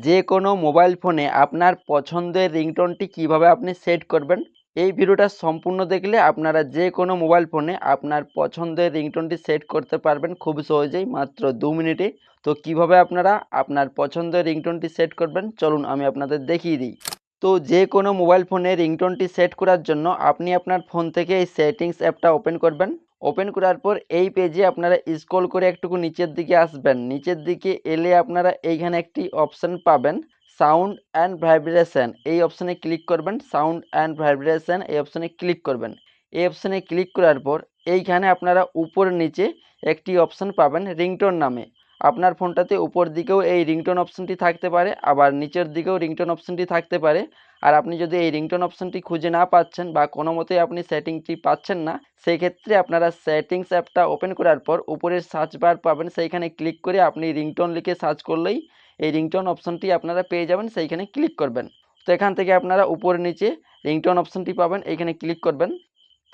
যে কোনো মোবাইল ফোনে আপনার পছন্দের রিংটোনটি কিভাবে আপনি সেট করবেন। এই ভিডিওটা সম্পূর্ণ দেখলে আপনারা যে কোনো মোবাইল ফোনে আপনার পছন্দের রিংটোনটি সেট করতে পারবেন খুব সহজেই, মাত্র 2 মিনিটে। তো কিভাবে আপনারা আপনার পছন্দের রিংটোনটি সেট করবেন চলুন আমি আপনাদের দেখিয়ে দিই। তো যে কোনো মোবাইল ফোনে রিংটোনটি সেট করার জন্য আপনি আপনার ফোন থেকে এই সেটিংস অ্যাপটা ওপেন করবেন। ওপেন করার পর এই পেজে আপনারা স্ক্রল করে একটুকু নিচের দিকে আসবেন। নিচের দিকে এলে আপনারা এইখানে একটি অপশান পাবেন, সাউন্ড অ্যান্ড ভাইব্রেশন। এই অপশানে ক্লিক করবেন। সাউন্ড অ্যান্ড ভাইব্রেশন এই অপশানে ক্লিক করবেন। এই অপশানে ক্লিক করার পর এইখানে আপনারা উপর নিচে একটি অপশান পাবেন রিংটোন নামে। আপনার ফোনটাতে উপর দিকেও এই রিংটোন অপশানটি থাকতে পারে, আবার নিচের দিকেও রিংটোন অপশানটি থাকতে পারে। আর আপনি যদি এই রিংটোন অপশানটি খুঁজে না পাচ্ছেন বা কোনো মতেই আপনি সেটিংটি পাচ্ছেন না, সেই ক্ষেত্রে আপনারা সেটিংস অ্যাপটা ওপেন করার পর উপরের সার্চ বার পাবেন, সেইখানে ক্লিক করে আপনি রিংটোন লিখে সার্চ করলেই এই রিংটোন অপশানটি আপনারা পেয়ে যাবেন, সেইখানে ক্লিক করবেন। তো এখান থেকে আপনারা উপরে নিচে রিংটোন অপশানটি পাবেন, এইখানে ক্লিক করবেন।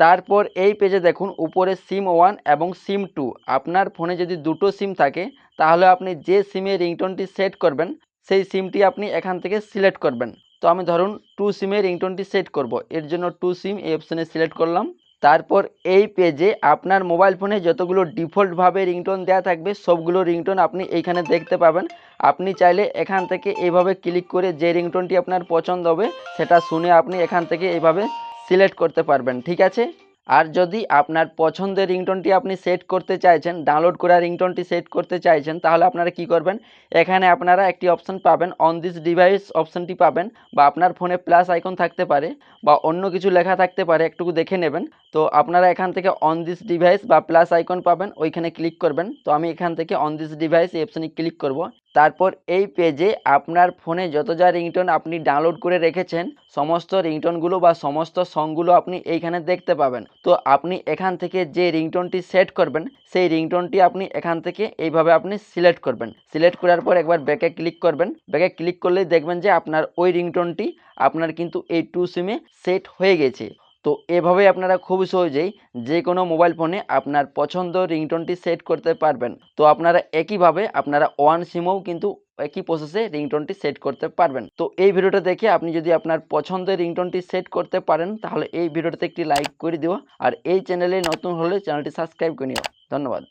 তারপর এই পেজে দেখুন উপরে সিম 1 এবং সিম 2। আপনার ফোনে যদি দুটো সিম থাকে তাহলে আপনি যে সিমে রিংটোনটি সেট করবেন সেই সিমটি আপনি এখান থেকে সিলেক্ট করবেন। তো আমি ধরুন 2 সিমে রিংটোনটি সেট করব, এর জন্য 2 সিম এই অপশানে সিলেক্ট করলাম। তারপর এই পেজে আপনার মোবাইল ফোনে যতগুলো ডিফল্টভাবে রিংটোন দেওয়া থাকবে সবগুলো রিংটোন আপনি এইখানে দেখতে পাবেন। আপনি চাইলে এখান থেকে এইভাবে ক্লিক করে যে রিংটোনটি আপনার পছন্দ হবে সেটা শুনে আপনি এখান থেকে এইভাবে সিলেক্ট করতে পারবেন, ঠিক আছে। আর যদি আপনার পছন্দের রিংটোনটি আপনি সেট করতে চাইছেন, ডাউনলোড করা রিংটোনটি সেট করতে চাইছেন, তাহলে আপনারা কি করবেন, এখানে আপনারা একটি অপশান পাবেন, অন দিস ডিভাইস অপশানটি পাবেন, বা আপনার ফোনে প্লাস আইকন থাকতে পারে বা অন্য কিছু লেখা থাকতে পারে, একটুকু দেখে নেবেন। তো আপনারা এখান থেকে অন দিস ডিভাইস বা প্লাস আইকন পাবেন, ওইখানে ক্লিক করবেন। তো আমি এখান থেকে অন দিস ডিভাইস এই অপশানে ক্লিক করব। তারপর এই পেজে আপনার ফোনে যত যা রিংটোন আপনি ডাউনলোড করে রেখেছেন সমস্ত রিংটোনগুলো বা সমস্ত সংগুলো আপনি এইখানে দেখতে পাবেন। তো আপনি এখান থেকে যে রিংটোনটি সেট করবেন সেই রিংটোনটি আপনি এখান থেকে এইভাবে আপনি সিলেক্ট করবেন। সিলেক্ট করার পর একবার ব্যাকে ক্লিক করবেন। ব্যাকে ক্লিক করলেই দেখবেন যে আপনার ওই রিংটোনটি আপনার কিন্তু এই 2 সিমে সেট হয়ে গেছে। তো এভাবেই আপনারা খুব সহজেই যে কোনো মোবাইল ফোনে আপনার পছন্দ রিংটোনটি সেট করতে পারবেন। তো আপনারা একইভাবে আপনারা 1 সিমেও কিন্তু একই প্রসেসে রিংটোনটি সেট করতে পারবেন। তো এই ভিডিওটা দেখে আপনি যদি আপনার পছন্দের রিংটোনটি সেট করতে পারেন তাহলে এই ভিডিওটাতে একটি লাইক করে দিও, আর এই চ্যানেলে নতুন হলে চ্যানেলটি সাবস্ক্রাইব করে নিও। ধন্যবাদ।